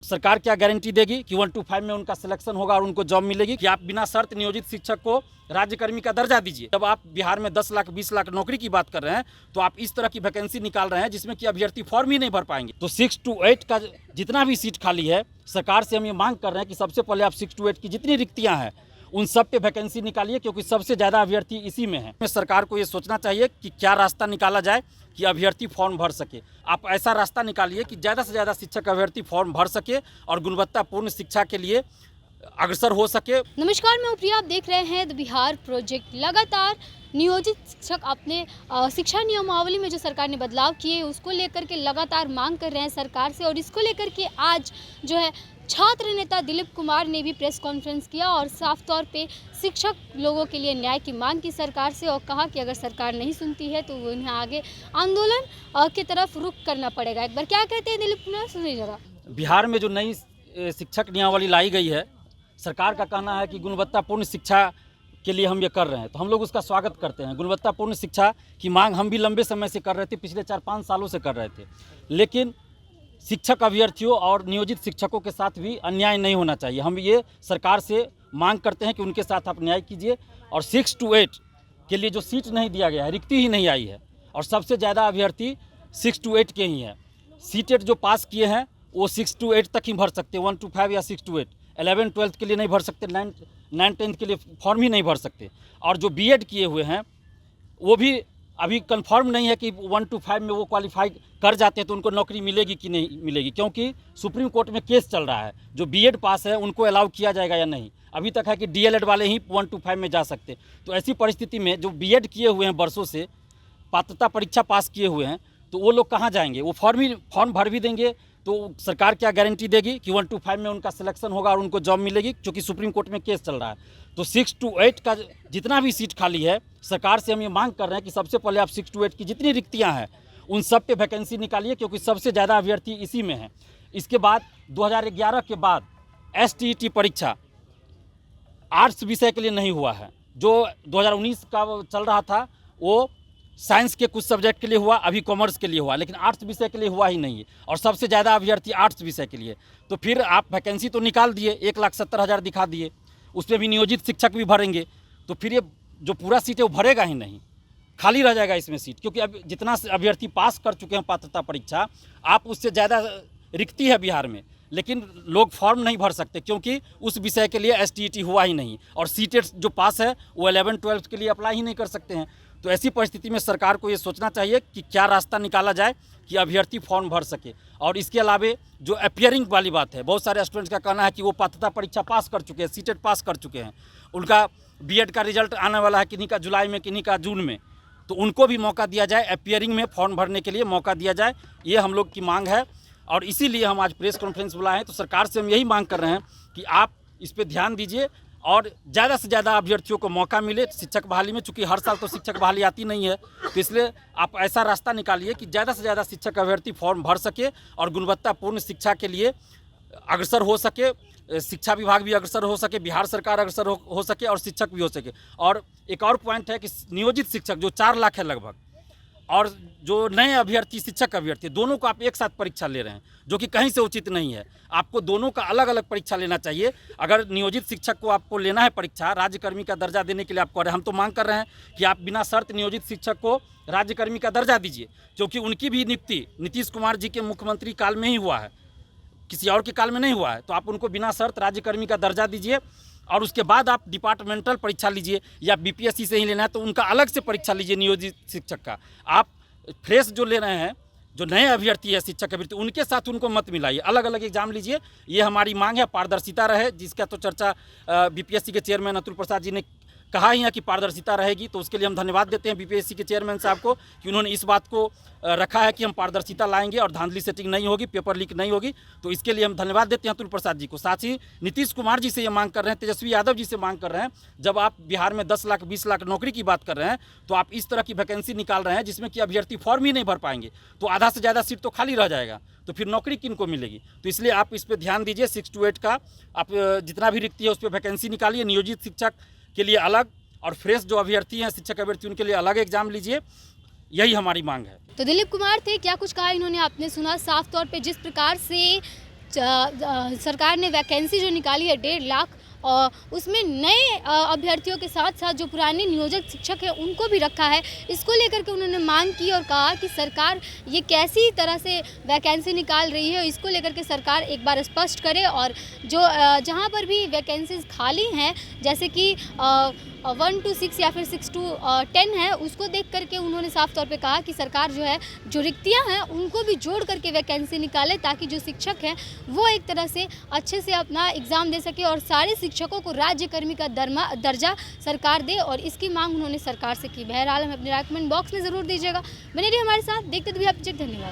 सरकार क्या गारंटी देगी कि 1 to 5 में उनका सिलेक्शन होगा और उनको जॉब मिलेगी कि आप बिना शर्त नियोजित शिक्षक को राज्यकर्मी का दर्जा दीजिए। जब आप बिहार में 10 लाख 20 लाख नौकरी की बात कर रहे हैं तो आप इस तरह की वैकेंसी निकाल रहे हैं जिसमें कि अभ्यर्थी फॉर्म ही नहीं भर पाएंगे। तो 6 to 8 का जितना भी सीट खाली है, सरकार से हम ये मांग कर रहे हैं कि सबसे पहले आप 6 to 8 की जितनी रिक्तियाँ हैं उन सब पे वैकेंसी निकालिए, क्योंकि सबसे ज़्यादा अभ्यर्थी इसी में है। सरकार को ये सोचना चाहिए कि क्या रास्ता निकाला जाए कि अभ्यर्थी फॉर्म भर सके। आप ऐसा रास्ता निकालिए कि ज़्यादा से ज़्यादा शिक्षक अभ्यर्थी फॉर्म भर सके और गुणवत्तापूर्ण शिक्षा के लिए अग्रसर हो सके। नमस्कार, मैं प्रिया, आप देख रहे हैं द बिहार प्रोजेक्ट। लगातार नियोजित शिक्षक अपने शिक्षा नियमावली में जो सरकार ने बदलाव किए उसको लेकर के लगातार मांग कर रहे हैं सरकार से, और इसको लेकर के आज जो है छात्र नेता दिलीप कुमार ने भी प्रेस कॉन्फ्रेंस किया और साफ तौर पे शिक्षक लोगों के लिए न्याय की मांग की सरकार से, और कहा कि अगर सरकार नहीं सुनती है तो उन्हें आगे आंदोलन की तरफ रुख करना पड़ेगा। एक बार क्या कहते हैं दिलीप कुमार, सुनिए जरा। बिहार में जो नई शिक्षक नियमावली लाई गई है, सरकार का कहना है कि गुणवत्तापूर्ण शिक्षा के लिए हम ये कर रहे हैं, तो हम लोग उसका स्वागत करते हैं। गुणवत्तापूर्ण शिक्षा की मांग हम भी लंबे समय से कर रहे थे, पिछले 4-5 सालों से कर रहे थे, लेकिन शिक्षक अभ्यर्थियों और नियोजित शिक्षकों के साथ भी अन्याय नहीं होना चाहिए। हम ये सरकार से मांग करते हैं कि उनके साथ आप न्याय कीजिए। और 6 to 8 के लिए जो सीट नहीं दिया गया है, रिक्ति ही नहीं आई है, और सबसे ज़्यादा अभ्यर्थी 6 to 8 के ही हैं। सीटेट जो पास किए हैं वो 6 to 8 तक ही भर सकते हैं, 1 to 5 या 6 to 8। 11-12 के लिए नहीं भर सकते, 9-10 के लिए फॉर्म ही नहीं भर सकते। और जो बीएड किए हुए हैं वो भी अभी कंफर्म नहीं है कि 1 to 5 में वो क्वालिफाई कर जाते हैं तो उनको नौकरी मिलेगी कि नहीं मिलेगी, क्योंकि सुप्रीम कोर्ट में केस चल रहा है। जो बीएड पास है उनको अलाउ किया जाएगा या नहीं। अभी तक है कि डीएलएड वाले ही 1 to 5 में जा सकते। तो ऐसी परिस्थिति में जो बीएड किए हुए हैं, वर्षों से पात्रता परीक्षा पास किए हुए हैं, तो वो लोग कहाँ जाएंगे? वो फॉर्म भर भी देंगे तो सरकार क्या गारंटी देगी कि 1 to 5 में उनका सिलेक्शन होगा और उनको जॉब मिलेगी, क्योंकि सुप्रीम कोर्ट में केस चल रहा है। तो 6 to 8 का जितना भी सीट खाली है, सरकार से हम ये मांग कर रहे हैं कि सबसे पहले आप 6 to 8 की जितनी रिक्तियां हैं उन सब पे वैकेंसी निकालिए, क्योंकि सबसे ज़्यादा अभ्यर्थी इसी में है। इसके बाद 2011 के बाद STET परीक्षा आर्ट्स विषय के लिए नहीं हुआ है। जो 2019 का चल रहा था वो साइंस के कुछ सब्जेक्ट के लिए हुआ, अभी कॉमर्स के लिए हुआ, लेकिन आर्ट्स विषय के लिए हुआ ही नहीं है, और सबसे ज़्यादा अभ्यर्थी आर्ट्स विषय के लिए। तो फिर आप वैकेंसी तो निकाल दिए, 1,70,000 दिखा दिए, उसमें भी नियोजित शिक्षक भी भरेंगे, तो फिर ये जो पूरा सीट है वो भरेगा ही नहीं, खाली रह जाएगा इसमें सीट। क्योंकि अब जितना अभ्यर्थी पास कर चुके हैं पात्रता परीक्षा, आप उससे ज़्यादा रिक्ति है बिहार में, लेकिन लोग फॉर्म नहीं भर सकते क्योंकि उस विषय के लिए STET हुआ ही नहीं, और सीटेट जो पास है वो 11-12 के लिए अप्लाई ही नहीं कर सकते हैं। तो ऐसी परिस्थिति में सरकार को ये सोचना चाहिए कि क्या रास्ता निकाला जाए कि अभ्यर्थी फॉर्म भर सके। और इसके अलावे जो अपियरिंग वाली बात है, बहुत सारे स्टूडेंट्स का कहना है कि वो पात्रता परीक्षा पास कर चुके हैं, सीटेट पास कर चुके हैं, उनका बीएड का रिजल्ट आने वाला है, किन्हीं का जुलाई में, किन्हीं का जून में, तो उनको भी मौका दिया जाए, अपियरिंग में फॉर्म भरने के लिए मौका दिया जाए। ये हम लोग की मांग है, और इसीलिए हम आज प्रेस कॉन्फ्रेंस बुलाए हैं। तो सरकार से हम यही मांग कर रहे हैं कि आप इस पर ध्यान दीजिए और ज़्यादा से ज़्यादा अभ्यर्थियों को मौका मिले शिक्षक बहाली में। चूँकि हर साल तो शिक्षक बहाली आती नहीं है, तो इसलिए आप ऐसा रास्ता निकालिए कि ज़्यादा से ज़्यादा शिक्षक अभ्यर्थी फॉर्म भर सके और गुणवत्तापूर्ण शिक्षा के लिए अग्रसर हो सके, शिक्षा विभाग भी अग्रसर हो सके, बिहार सरकार अग्रसर हो सके, और शिक्षक भी हो सके। और एक और पॉइंट है कि नियोजित शिक्षक जो 4 लाख है लगभग, और जो नए अभ्यर्थी शिक्षक अभ्यर्थी, दोनों को आप एक साथ परीक्षा ले रहे हैं, जो कि कहीं से उचित नहीं है। आपको दोनों का अलग अलग परीक्षा लेना चाहिए। अगर नियोजित शिक्षक को आपको लेना है परीक्षा, राज्यकर्मी का दर्जा देने के लिए आप कर रहे हैं, हम तो मांग कर रहे हैं कि आप बिना शर्त नियोजित शिक्षक को राज्यकर्मी का दर्जा दीजिए, क्योंकि उनकी भी नियुक्ति नीतीश कुमार जी के मुख्यमंत्री काल में ही हुआ है, किसी और के काल में नहीं हुआ है। तो आप उनको बिना शर्त राज्यकर्मी का दर्जा दीजिए, और उसके बाद आप डिपार्टमेंटल परीक्षा लीजिए, या BPSC से ही लेना है तो उनका अलग से परीक्षा लीजिए नियोजित शिक्षक का। आप फ्रेश जो ले रहे हैं, जो नए अभ्यर्थी है शिक्षक अभ्यर्थी, उनके साथ उनको मत मिलाइए, अलग अलग एग्जाम लीजिए। ये हमारी मांग है, पारदर्शिता रहे, जिसका तो चर्चा BPSC के चेयरमैन अतुल प्रसाद जी ने कहा ही है कि पारदर्शिता रहेगी। तो उसके लिए हम धन्यवाद देते हैं BPSC के चेयरमैन साहब को कि उन्होंने इस बात को रखा है कि हम पारदर्शिता लाएंगे और धांधली सेटिंग नहीं होगी, पेपर लीक नहीं होगी। तो इसके लिए हम धन्यवाद देते हैं अतुल प्रसाद जी को। साथ ही नीतीश कुमार जी से ये मांग कर रहे हैं, तेजस्वी यादव जी से मांग कर रहे हैं, जब आप बिहार में 10 लाख 20 लाख नौकरी की बात कर रहे हैं तो आप इस तरह की वैकेंसी निकाल रहे हैं जिसमें कि अभ्यर्थी फॉर्म ही नहीं भर पाएंगे, तो आधा से ज़्यादा सीट तो खाली रह जाएगा, तो फिर नौकरी किन को मिलेगी? तो इसलिए आप इस पर ध्यान दीजिए। 6 to 8 का आप जितना भी रिक्ति है उस पर वैकेंसी निकालिए, नियोजित शिक्षक के लिए अलग, और फ्रेश जो अभ्यर्थी हैं शिक्षक अभ्यर्थी उनके लिए अलग एग्जाम लीजिए। यही हमारी मांग है। तो दिलीप कुमार थे, क्या कुछ कहा इन्होंने, आपने सुना। साफ तौर पे जिस प्रकार से सरकार ने वैकेंसी जो निकाली है 1.5 लाख, और उसमें नए अभ्यर्थियों के साथ साथ जो पुराने नियोजित शिक्षक हैं उनको भी रखा है। इसको लेकर के उन्होंने मांग की और कहा कि सरकार ये कैसी तरह से वैकेंसी निकाल रही है, इसको लेकर के सरकार एक बार स्पष्ट करे, और जो जहाँ पर भी वैकेंसीज खाली हैं, जैसे कि 1 to 6 या फिर 6 to 10 है, उसको देख करके उन्होंने साफ तौर पे कहा कि सरकार जो है जो रिक्तियाँ हैं उनको भी जोड़ करके वैकेंसी निकाले, ताकि जो शिक्षक हैं वो एक तरह से अच्छे से अपना एग्ज़ाम दे सके और सारे शिक्षकों को राज्य कर्मी का दर्जा सरकार दे, और इसकी मांग उन्होंने सरकार से की। बहरहाल हमें अपने कमेंट बॉक्स में ज़रूर दीजिएगा। बने रहिए हमारे साथ, देखते रहिए अपडेट। धन्यवाद।